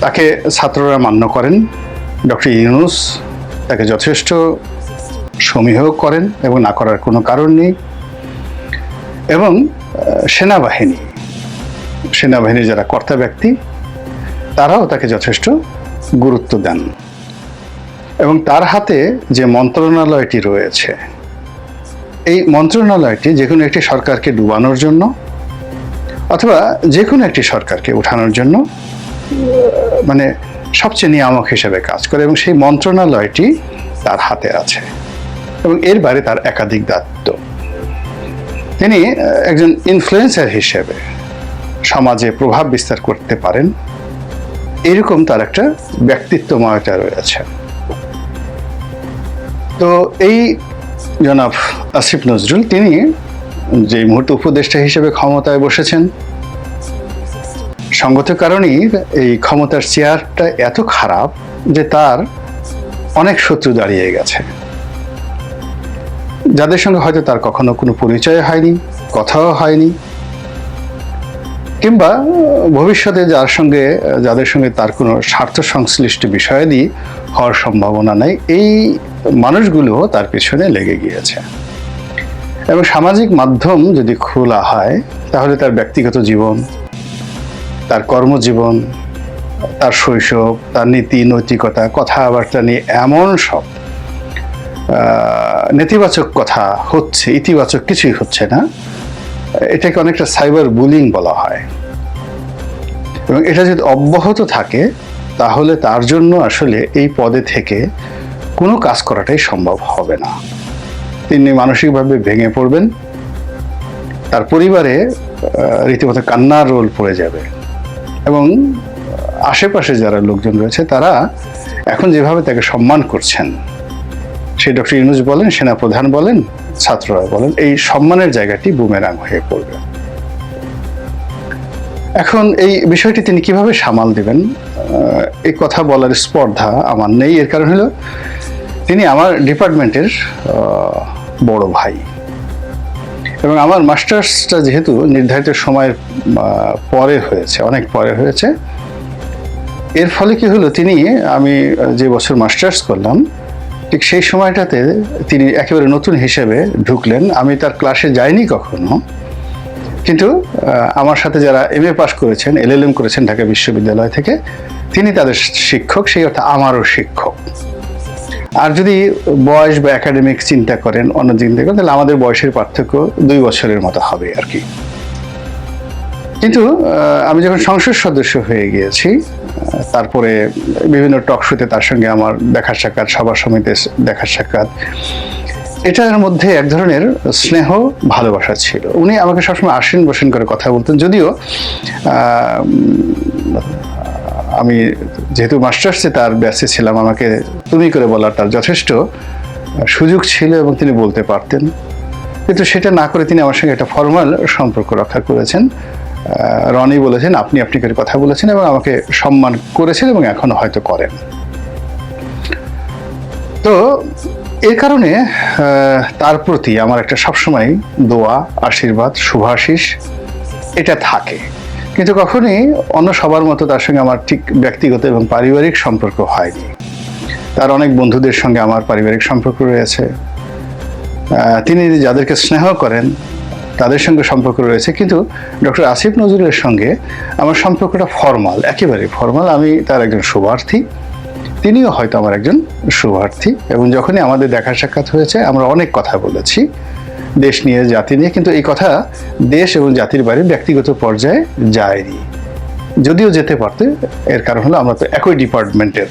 তাকে ছাত্ররা মান্য করেন। ডক্টর ইউনূস তাকে যথেষ্ট সমীহ করেন এবং না করার কোনো কারণ নেই। এবং সেনাবাহিনীর যারা কর্তা ব্যক্তি তারাও তাকে যথেষ্ট গুরুত্ব দেন। এবং তার হাতে যে মন্ত্রণালয়টি রয়েছে, এই মন্ত্রণালয়টি যে কোনো একটি সরকারকে ডুবানোর জন্য অথবা যে কোনো একটি সরকারকে উঠানোর জন্য মানে সবচেয়ে নিয়ামক হিসেবে কাজ করে, এবং সেই মন্ত্রণালয়টি তার হাতে আছে এবং এর বাইরে তার একাধিক দায়িত্ব। তিনি একজন ইনফ্লুয়েন্সার হিসেবে সমাজে প্রভাব বিস্তার করতে পারেন, এরকম তার একটা ব্যক্তিত্বময়তা রয়েছে। তো এই জনাব আসিফ নজরুল তিনি যে মুহূর্তে উপদেষ্টা হিসেবে ক্ষমতায় বসেছেন, সঙ্গত কারণেই এই ক্ষমতার চেয়ারটা এত খারাপ যে তার অনেক শত্রু দাঁড়িয়ে গেছে, যাদের সঙ্গে হয়তো তার কখনো কোনো পরিচয় হয়নি, কথাও হয়নি, কিংবা ভবিষ্যতে যাদের সঙ্গে তার কোনো স্বার্থ সংশ্লিষ্ট বিষয়াদি হওয়ার সম্ভাবনা নেই, এই মানুষগুলো তার পেছনে লেগে গিয়েছে। এবং সামাজিক মাধ্যম যদি খোলা হয় তাহলে তার ব্যক্তিগত জীবন, তার কর্মজীবন, তার শৈশব, তার নীতি নৈতিকতা, কথাবার্তা নিয়ে এমন সব নেতিবাচক কথা হচ্ছে, ইতিবাচক কিছুই হচ্ছে না। এটাকে অনেকটা সাইবার বুলিং বলা হয়। এবং এটা যদি অব্যাহত থাকে তাহলে তার জন্য আসলে এই পদে থেকে কোনো কাজ করাটাই সম্ভব হবে না। তিনি মানসিকভাবে ভেঙে পড়বেন, তার পরিবারে রীতিমতো কান্নার রোল পড়ে যাবে। এবং আশেপাশে যারা লোকজন রয়েছে তারা এখন যেভাবে তাকে সম্মান করছেন, সেই ডক্টর ইউনূস বলেন, সেনাপ্রধান বলেন, ছাত্ররা বলেন, এই সম্মানের জায়গাটি বুমেরাং হয়ে পড়বে। এখন এই বিষয়টি তিনি কিভাবে সামাল দেবেন এই কথা বলার স্পর্ধা আমার নেই। এর কারণ হলো তিনি আমার ডিপার্টমেন্টের বড় ভাই, এবং আমার মাস্টার্সটা যেহেতু নির্ধারিত সময়ের পরে হয়েছে, অনেক পরে হয়েছে, এর ফলে কি হলো, আমি যে বছর মাস্টার্স করলাম ঠিক সেই সময়টাতে তিনি একেবারে নতুন হিসেবে ঢুকলেন। আমি তার ক্লাসে যাইনি কখনো, কিন্তু আমার সাথে যারা MA পাস করেছেন, LLM করেছেন ঢাকা বিশ্ববিদ্যালয় থেকে, তিনি তাদের শিক্ষক, সেই অর্থে আমারও শিক্ষক। আর যদি বয়স বা একাডেমিক চিন্তা করেন, অন্য চিন্তা করেন, তাহলে আমাদের বয়সের পার্থক্য 2 বছরের মতো হবে আর কি। কিন্তু আমি যখন সংসদ সদস্য হয়ে গিয়েছি, তারপরে বিভিন্ন টক শোতে তার সঙ্গে আমার দেখা সাক্ষাৎ, সভা সমিতিতে দেখা সাক্ষাৎ, এটার মধ্যে এক ধরনের স্নেহ ভালোবাসা ছিল। উনি আমাকে সবসময় আসেন বসেন করে কথা বলতেন, যদিও আমি যেহেতু মাস্টার্সে তার ব্যাচে ছিলাম, আমাকে তুমি করে বলার তার যথেষ্ট সুযোগ ছিল এবং তিনি বলতে পারতেন, কিন্তু সেটা না করে তিনি আমার সঙ্গে একটা ফর্মাল সম্পর্ক রক্ষা করেছেন। রনি বলেছেন, আপনি করে কথা বলেছেন এবং আমাকে সম্মান করেছেন এবং এখনো হয়তো করেন। তো এই কারণে তার প্রতি আমার একটা সবসময় দোয়া, আশীর্বাদ, শুভাশিস এটা থাকে। কিন্তু কখনোই অন্য সবার মতো তার সঙ্গে আমার ঠিক ব্যক্তিগত এবং পারিবারিক সম্পর্ক হয়নি। তার অনেক বন্ধুদের সঙ্গে আমার পারিবারিক সম্পর্ক রয়েছে, তিনি যাদেরকে স্নেহ করেন তাদের সঙ্গে সম্পর্ক রয়েছে, কিন্তু ডক্টর আসিফ নজরুলের সঙ্গে আমার সম্পর্কটা ফর্মাল, একেবারে ফর্মাল। আমি তার একজন শুভার্থী, তিনিও হয়তো আমার একজন শুভার্থী। এবং যখনই আমাদের দেখা সাক্ষাৎ হয়েছে আমরা অনেক কথা বলেছি দেশ নিয়ে, জাতি নিয়ে, কিন্তু এই কথা দেশ এবং জাতির বাইরে ব্যক্তিগত পর্যায়ে যায়নি, যদিও যেতে পারতে। এর কারণ হলো আমরা তো একই ডিপার্টমেন্টের।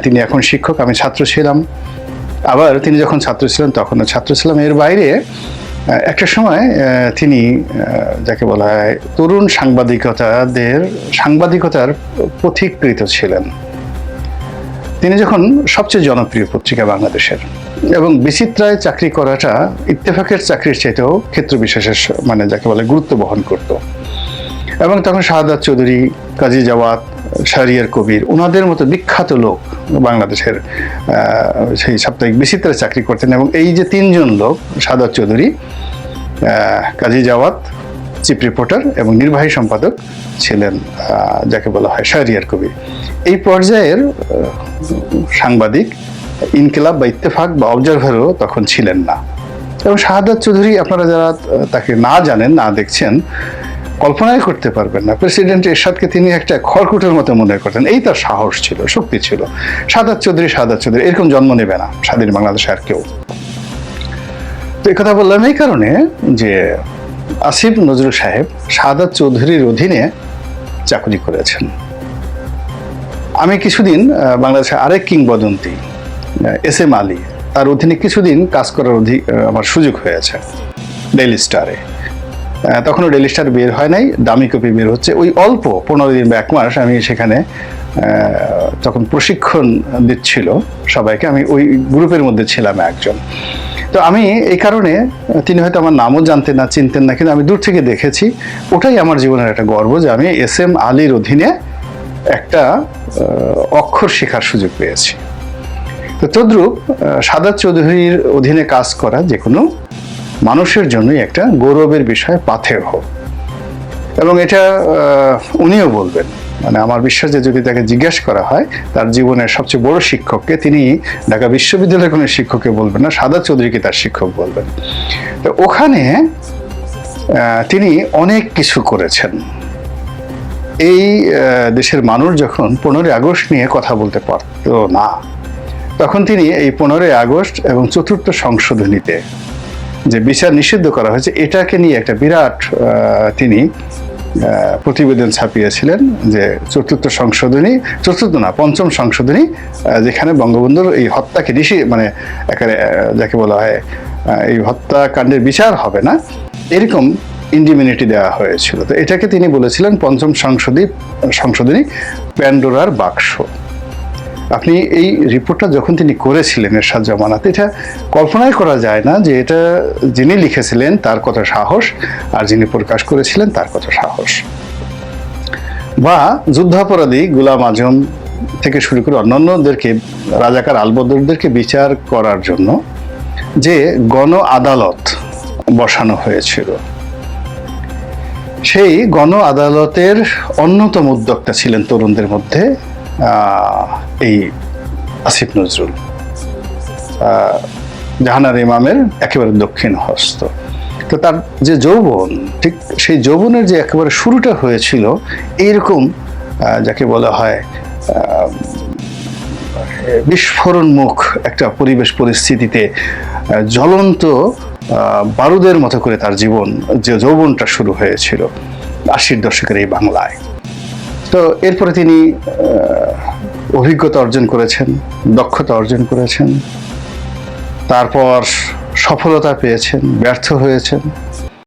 তিনি এখন শিক্ষক, আমি ছাত্র ছিলাম, আবার তিনি যখন ছাত্র ছিলেন তখনও ছাত্র ছিলাম। এর বাইরে একটা সময় তিনি যাকে বলা হয় তরুণ সাংবাদিকতার পথিকৃৎ ছিলেন। তিনি যখন সবচেয়ে জনপ্রিয় পত্রিকা বাংলাদেশের, এবং বিচিত্রায় চাকরি করাটা ইত্তেফাকের চাকরির চাইতেও ক্ষেত্র বিশেষের যাকে বলে গুরুত্ব বহন করত। এবং তখন শাহাদাত চৌধুরী, কাজী জাওয়াত, শাহরিয়ার কবির, ওনাদের মতো বিখ্যাত লোক বাংলাদেশের সেই সাপ্তাহিক বিচিত্রায় চাকরি করতেন। এবং এই যে 3জন লোক, শাহাদাত চৌধুরী, কাজী জাওয়াত, চিফ রিপোর্টার এবং নির্বাহী সম্পাদক ছিলেন যাকে বলা হয় শাহরিয়ার কবির। এই পর্যায়ের সাংবাদিক ইনকিলাব বা ইত্তেফাক বা অবজারভারও তখন ছিলেন না। এবং শাহাদাত চৌধুরী, আপনারা যারা তাকে না জানেন, না দেখছেন, কল্পনাই করতে পারবেন না প্রেসিডেন্ট এরশাদকে তিনি একটা খড়কুটোর মতো মনে করতেন। এই তার সাহস ছিল, শক্তি ছিল। শাহাদাত চৌধুরী এরকম জন্ম নেবে না স্বাধীন বাংলাদেশে আর কেউ। তো এই কথা বললাম এই কারণে যে আসিফ নজরুল সাহেব শাহাদাত চৌধুরীর অধীনে চাকরি করেছেন। আমি কিছুদিন বাংলাদেশের আরেক কিংবদন্তি এস এম আলী, তার অধীনে কিছুদিন কাজ করার আমার সুযোগ হয়েছে ডেইলি স্টারে। তখনও ডেইলি স্টার বের হয় নাই, দামি কপি বের হচ্ছে। ওই অল্প 15 দিন বা 1 মাস আমি সেখানে তখন প্রশিক্ষণ দিচ্ছিল সবাইকে, আমি ওই গ্রুপের মধ্যে ছিলাম একজন। তো আমি এই কারণে, তিনি হয়তো আমার নামও জানতেন না, চিনতেন না, কিন্তু আমি দূর থেকে দেখেছি। ওটাই আমার জীবনের একটা গর্ব যে আমি এস এম আলীর অধীনে একটা অক্ষর শেখার সুযোগ পেয়েছি। তো তদ্রূপ শাহাদাত চৌধুরীর অধীনে কাজ করা যে কোনো মানুষের জন্যই একটা গৌরবের বিষয়, পাথেয় হোক। এবং এটা উনিও বলবেন, মানে আমার বিশ্বাস যে যদি তাকে জিজ্ঞাসা করা হয় তার জীবনের সবচেয়ে বড় শিক্ষককে, তিনি ঢাকা বিশ্ববিদ্যালয়ের কোনো শিক্ষককে বলবেন না, শাহাদাত চৌধুরীকে তার শিক্ষক বলবেন। তো ওখানে তিনি অনেক কিছু করেছেন। এই দেশের মানুষ যখন 15ই আগস্ট নিয়ে কথা বলতে পারত না, তখন তিনি এই 15ই আগস্ট এবং 4th সংশোধনীতে যে বিচার নিষিদ্ধ করা হয়েছে, এটাকে নিয়ে একটা বিরাট তিনি প্রতিবেদন ছাপিয়েছিলেন যে 4th সংশোধনী, 4th না 5ম সংশোধনী, যেখানে বঙ্গবন্ধুর এই হত্যাকে মানে একেবারে যাকে বলা হয় এই হত্যাকাণ্ডের বিচার হবে না, এরকম ইন্ডিমিনিটি দেওয়া হয়েছিল। তো এটাকে তিনি বলেছিলেন 5ম সংশোধনী প্যান্ডোরার বাক্স। আপনি এই রিপোর্টটা যখন তিনি করেছিলেন এরশাদ জামানাতে, এটা কল্পনাই করা যায় না যে এটা যিনি লিখেছিলেন তার কত সাহস, আর যিনি প্রকাশ করেছিলেন তার কত সাহস। বা যুদ্ধাপরাধী গোলাম আজম থেকে শুরু করে অন্যান্যদেরকে, রাজাকার আলবদরদেরকে বিচার করার জন্য যে গণ আদালত বসানো হয়েছিল, সেই গণ আদালতের অন্যতম উদ্যোক্তা ছিলেন তরুণদের মধ্যে এই আসিফ নজরুল, জাহানারা ইমামের একেবারে দক্ষিণ হস্ত। তো তার যে যৌবন, ঠিক সেই যৌবনের যে একেবারে শুরুটা হয়েছিল এইরকম যাকে বলা হয় বিস্ফোরণমুখ একটা পরিবেশ পরিস্থিতিতে জ্বলন্ত বারুদের মতো করে তার জীবন, যে যৌবনটা শুরু হয়েছিল 80-র দশকের এই বাংলায়। তো এরপরে তিনি অভিজ্ঞতা অর্জন করেছেন, দক্ষতা অর্জন করেছেন, তারপর সফলতা পেয়েছেন, ব্যর্থ হয়েছেন,